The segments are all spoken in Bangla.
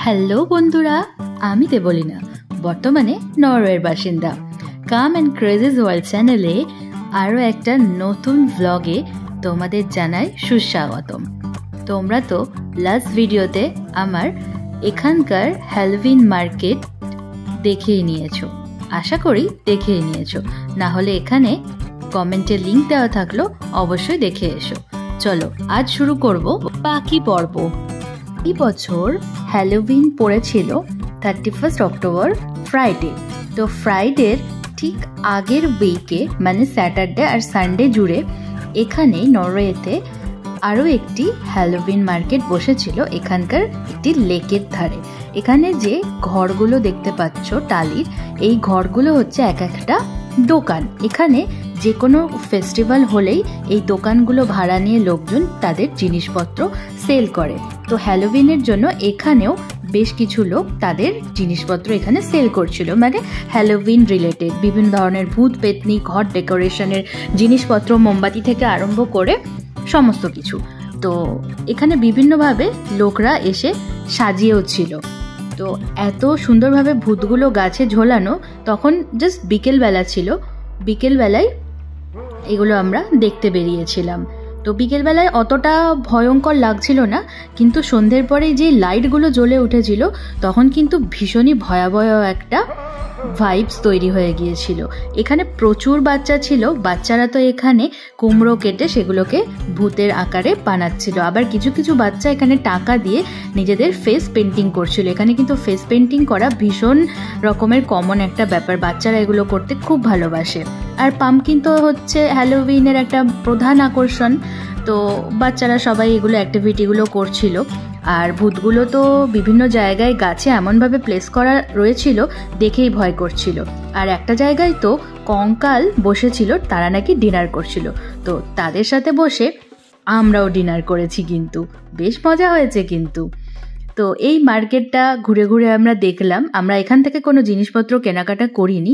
হ্যালো বন্ধুরা, আমি দেবলীনা, বর্তমানে নরওয়ের বাসিন্দা। কাম অ্যান্ড ক্রেজিস ওয়ার্ল্ড চ্যানেলে আরও একটা নতুন ব্লগে তোমাদের জানাই সুস্বাগতম। তোমরা তো লাস্ট ভিডিওতে আমার এখানকার হ্যালোউইন মার্কেট দেখেই নিয়েছো, আশা করি দেখেই নিয়েছো। না হলে এখানে কমেন্টে লিঙ্ক দেওয়া থাকলো, অবশ্যই দেখে এসো। চলো আজ শুরু করব বাকি পর্ব। এই বছর হ্যালোউইন পড়েছিল 31 অক্টোবর ফ্রাইডে। তো ফ্রাইডের ঠিক আগের উইকে মানে স্যাটারডে আর সানডে জুড়ে এখানে নরওয়েতে আরও একটি হ্যালোউইন মার্কেট বসেছিল, এখানকার একটি লেকের ধারে। এখানে যে ঘরগুলো দেখতে পাচ্ছ টালির, এই ঘরগুলো হচ্ছে এক একটা দোকান। এখানে যে কোনো ফেস্টিভ্যাল হলেই এই দোকানগুলো ভাড়া নিয়ে লোকজন তাদের জিনিসপত্র সেল করে। তো হ্যালোউইনের জন্য এখানেও বেশ কিছু লোক তাদের জিনিসপত্র এখানে সেল করছিল, মানে হ্যালোউইন রিলেটেড বিভিন্ন ধরনের ভূত পেতনি, ঘর ডেকোরেশনের জিনিসপত্র, মোমবাতি থেকে আরম্ভ করে সমস্ত কিছু। তো এখানে বিভিন্নভাবে লোকরা এসে সাজিয়েও ছিল। তো এত সুন্দরভাবে ভূতগুলো গাছে ঝোলানো, তখন জাস্ট বিকেলবেলা ছিল, বিকেলবেলায় এগুলো আমরা দেখতে বেরিয়েছিলাম। তো বিকেলবেলায় অতটা ভয়ঙ্কর লাগছিল না, কিন্তু সন্ধ্যের পরে যে লাইটগুলো জ্বলে উঠেছিল তখন কিন্তু ভীষণই ভয়াবহ একটা ভাইবস তৈরি হয়ে গিয়েছিল। এখানে প্রচুর বাচ্চা ছিল, বাচ্চারা তো এখানে কুমড়ো কেটে সেগুলোকে ভূতের আকারে বানাচ্ছিল। আবার কিছু কিছু বাচ্চা এখানে টাকা দিয়ে নিজেদের ফেস পেন্টিং করছিল। এখানে কিন্তু ফেস পেন্টিং করা ভীষণ রকমের কমন একটা ব্যাপার, বাচ্চারা এগুলো করতে খুব ভালোবাসে। আর পাম্পকিন তো হচ্ছে হ্যালোউইনের একটা প্রধান আকর্ষণ, তো বাচ্চারা সবাই এগুলো অ্যাক্টিভিটিগুলো করছিল। আর ভূতগুলো তো বিভিন্ন জায়গায় গাছে এমনভাবে প্লেস করা রয়েছিল, দেখেই ভয় করছিল। আর একটা জায়গায় তো কঙ্কাল বসেছিল, তারা নাকি ডিনার করছিল। তো তাদের সাথে বসে আমরাও ডিনার করেছি, কিন্তু বেশ মজা হয়েছে কিন্তু। তো এই মার্কেটটা ঘুরে ঘুরে আমরা দেখলাম। আমরা এখান থেকে কোনো জিনিসপত্র কেনাকাটা করিনি,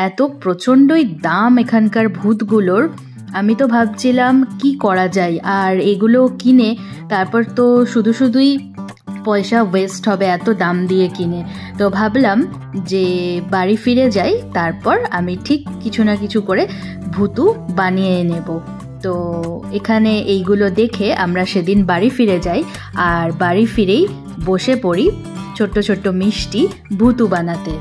এত প্রচণ্ডই দাম এখানকার ভূতগুলোর। আমি তো ভাবছিলাম কি করা যায়, আর এগুলো কিনে তারপর তো শুধুই পয়সা ওয়েস্ট হবে এত দাম দিয়ে কিনে। তো ভাবলাম যে বাড়ি ফিরে যাই, তারপর আমি ঠিক কিছু না কিছু করে ভূতু বানিয়ে নেব। তো এখানে এইগুলো দেখে আমরা সেদিন বাড়ি ফিরে যাই, আর বাড়ি ফিরেই বসে পড়ি ছোট্ট ছোট্ট মিষ্টি ভূতু বানাতে।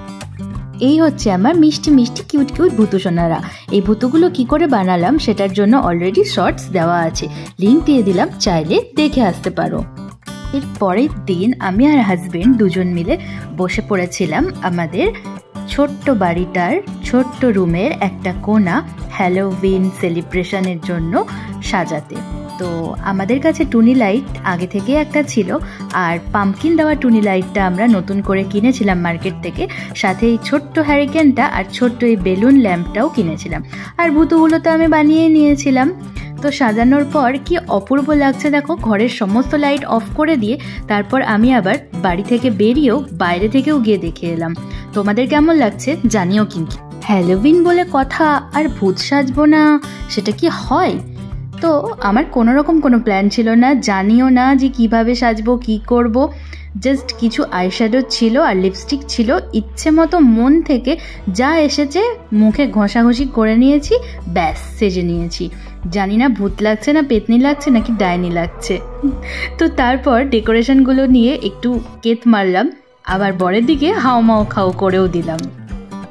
এই হচ্ছে আমার মিষ্টি মিষ্টি কিউট কিউট ভূতু সোনারা। এই ভূতুগুলো কি করে বানালাম সেটার জন্য অলরেডি শর্টস দেওয়া আছে, লিঙ্ক দিয়ে দিলাম, চাইলে দেখে আসতে পারো। এর পরের দিন আমি আর হাজবেন্ড দুজন মিলে বসে পড়েছিলাম আমাদের ছোট্ট বাড়িটার ছোট্ট রুমের একটা কোণা হ্যালোউইন সেলিব্রেশনের জন্য সাজাতে। তো আমাদের কাছে টুনি লাইট আগে থেকে একটা ছিল, আর পাম্পকিন দেওয়া টুনি লাইটটা আমরা নতুন করে কিনেছিলাম মার্কেট থেকে, সাথে এই ছোট্ট হ্যারিকেনটা আর ছোট্ট এই বেলুন ল্যাম্পটাও কিনেছিলাম। আর ভূতুগুলো তো আমি বানিয়ে নিয়েছিলাম। তো সাজানোর পর কি অপূর্ব লাগছে দেখো, ঘরের সমস্ত লাইট অফ করে দিয়ে তারপর আমি আবার বাড়ি থেকে বেরিয়েও বাইরে থেকেও গিয়ে দেখে এলাম। তোমাদের কেমন লাগছে জানিও কিন্তু। হ্যালোউইন বলে কথা, আর ভূত সাজবো না সেটা কি হয়? তো আমার কোনোরকম কোনো প্ল্যান ছিল না, জানিও না যে কিভাবে সাজবো কি করব। জাস্ট কিছু আইশ্যাডো ছিল আর লিপস্টিক ছিল, ইচ্ছে মতো মন থেকে যা এসেছে মুখে ঘষাঘষি করে নিয়েছি, ব্যাস সেজে নিয়েছি। জানি না ভূত লাগছে না পেতনি লাগছে নাকি ডাইনি লাগছে। তো তারপর ডেকোরেশনগুলো নিয়ে একটু কেত মারলাম, আবার বরের দিকে হাওমাও খাও করেও দিলাম।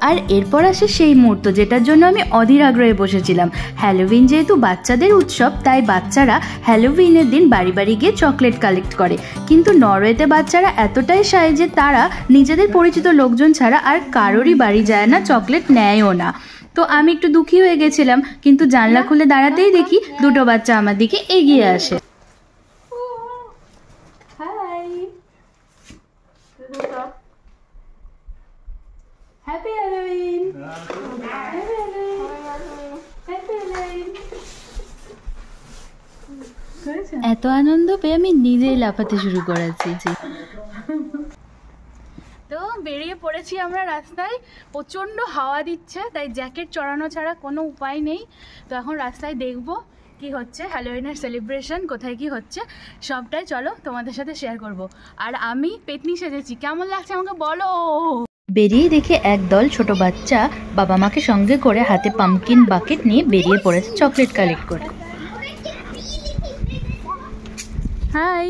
আর এরপর আসে সেই মুহূর্ত যেটার জন্য আমি অধীর আগ্রহে বসেছিলাম। হ্যালোউইন যেহেতু বাচ্চাদের উৎসব, তাই বাচ্চারা হ্যালোউইনের দিন বাড়ি বাড়ি গিয়ে চকলেট কালেক্ট করে। কিন্তু নরওয়েতে বাচ্চারা এতটাই শাই যে তারা নিজেদের পরিচিত লোকজন ছাড়া আর কারোরই বাড়ি যায় না, চকলেট নেয়ও না। তো আমি একটু দুঃখী হয়ে গেছিলাম, কিন্তু জানলা খুলে দাঁড়াতেই দেখি দুটো বাচ্চা আমার দিকে এগিয়ে আসে। Happy Halloween, happy Halloween, happy Halloween. এত আনন্দ পেয়ে আমি নিজেই লাফাতে শুরু করেছি। তো বেরিয়ে পড়েছি আমরা রাস্তায়, প্রচণ্ড হাওয়া দিচ্ছে, তাই জ্যাকেট চড়ানো ছাড়া কোনো উপায় নেই। তো এখন রাস্তায় দেখবো কি হচ্ছে, হ্যালোউইনের সেলিব্রেশন কোথায় কি হচ্ছে সবটাই চলো তোমাদের সাথে শেয়ার করব। আর আমি পেতনি সেজেছি, কেমন লাগছে আমাকে বলো। বেরিয়ে দেখে একদল ছোট বাচ্চা বাবা মাকে সঙ্গে করে হাতে পাম্পকিন বাকেট নিয়ে বেরিয়ে পড়েছে চকলেট কালেক্ট করতে। হাই।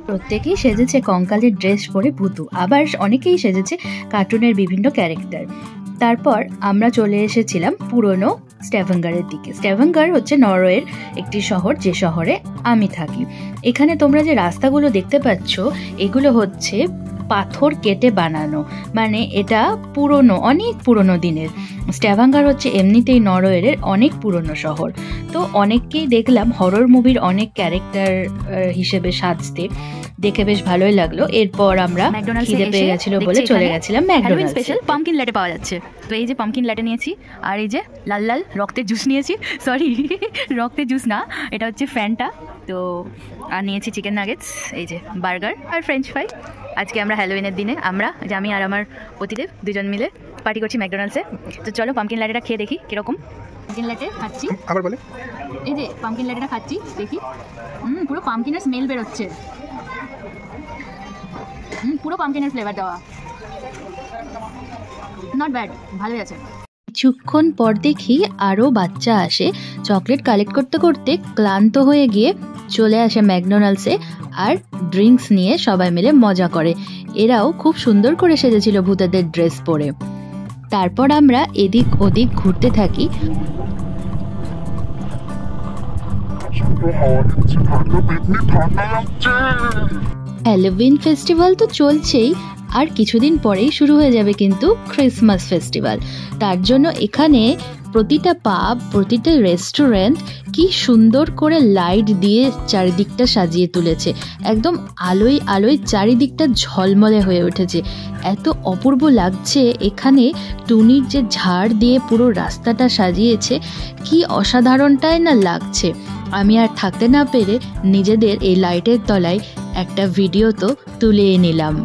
প্রত্যেকেই সেজেছে কঙ্কালের ড্রেস পরে ভূতু, আবার অনেকেই সেজেছে কার্টুনের বিভিন্ন ক্যারেক্টার। তারপর আমরা চলে এসেছিলাম পুরনো স্ট্যাভেঙ্গারের দিকে। স্ট্যাভেঙ্গার হচ্ছে নরওয়ের একটি শহর, যে শহরে আমি থাকি। এখানে তোমরা যে রাস্তাগুলো দেখতে পাচ্ছ এগুলো হচ্ছে পাথর কেটে বানানো, মানে এটা পুরনো, অনেক পুরনো দিনের। স্ট্যাভেঙ্গার হচ্ছে এমনিতেই নরওয়ের অনেক পুরনো শহর। তো অনেককেই দেখলাম হরর মুভির অনেক ক্যারেক্টার হিসেবে সাজতে, দেখে বেশ ভালোই লাগলো। এরপর আমরা খিদে পেয়ে গেছিল বলে চলে গেছিলাম ম্যাকডোনাল্ডস। স্পেশাল পাম্পকিন ল্যাটে পাওয়া যাচ্ছে, তো এই যে পাম্পকিন ল্যাটে নিয়েছি, আর এই যে লাল লাল রক্তের জুস নিয়েছি, সরি রক্তের জুস না, এটা হচ্ছে ফ্যান্টা। তো আর নিয়েছি চিকেন নাগেটস, এই যে বার্গার আর ফ্রেঞ্চ ফ্রাই। আজকে আমরা হ্যালোউইনের দিনে আমি আর আমার পতিদেব দুজন মিলে পার্টি করছি ম্যাকডোনাল্ডসে। তো চলো পাম্পকিন ল্যাটেটা খেয়ে দেখি কিরকম। পাম্পকিন ল্যাটে খাচ্ছি, আবার বলে, এই যে পাম্পকিন ল্যাটেটা খাচ্ছি দেখি। পুরো পাম্পকিনের স্মেল বেরোচ্ছে, পুরো পাম্পকিনের ফ্লেভার দেওয়া, নট ব্যাড, ভালোই আছে। কিছুক্ষণ পর দেখি আরও বাচ্চা আসে। চকলেট কালেক্ট করতে করতে ক্লান্ত হয়ে গিয়ে চলে আসে ম্যাকডোনাল্ডসে আর ড্রিঙ্কস নিয়ে সবাই মিলে মজা করে। এরাও খুব সুন্দর করে সেজেছিল ভূতেদের ড্রেস পরে। তারপর আমরা এদিক ওদিক ঘুরতে থাকি। হ্যালোউইন ফেস্টিভ্যাল তো চলছেই, আর কিছুদিন পরেই শুরু হয়ে যাবে কিন্তু ক্রিসমাস ফেস্টিভ্যাল। তার জন্য এখানে প্রতিটা পাব, প্রতিটা রেস্টুরেন্ট কি সুন্দর করে লাইট দিয়ে চারিদিকটা সাজিয়ে তুলেছে। একদম আলোয় আলোয় চারিদিকটা ঝলমলে হয়ে উঠেছে, এত অপূর্ব লাগছে। এখানে টুনির যে ঝাড় দিয়ে পুরো রাস্তাটা সাজিয়েছে, কি অসাধারণটাই না লাগছে। আমি আর থাকতে না পেরে নিজেদের এই লাইটের তলায় একটা ভিডিও তো তুলে নিলাম।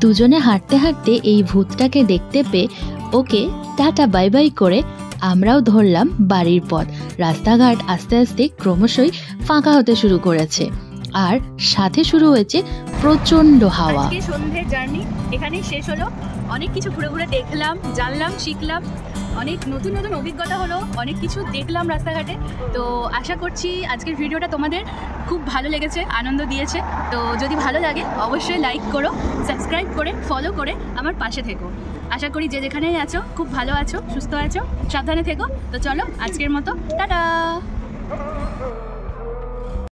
দুজনে হাঁটতে হাঁটতে এই ভূতটাকে দেখতে পেয়ে ওকে টাটা বাই বাই করে আমরাও ধরলাম বাড়ির পথ। রাস্তাঘাট আস্তে আস্তে ক্রমশই ফাঁকা হতে শুরু করেছে, আর সাথে শুরু হয়েছে প্রচন্ড হাওয়া। আজকে সন্ধ্যের জার্নি এখানেই শেষ হলো। অনেক কিছু ঘুরে ঘুরে দেখলাম, জানলাম, শিখলাম, অনেক নতুন নতুন অভিজ্ঞতা হলো, অনেক কিছু দেখলাম রাস্তাঘাটে। তো আশা করছি আজকের ভিডিওটা তোমাদের খুব ভালো লেগেছে, আনন্দ দিয়েছে। তো যদি ভালো লাগে অবশ্যই লাইক করো, সাবস্ক্রাইব করে ফলো করে আমার পাশে থেকো। আশা করি যে যেখানেই আছো খুব ভালো আছো, সুস্থ আছো, সাবধানে থেকো। তো চলো আজকের মতো টাটা।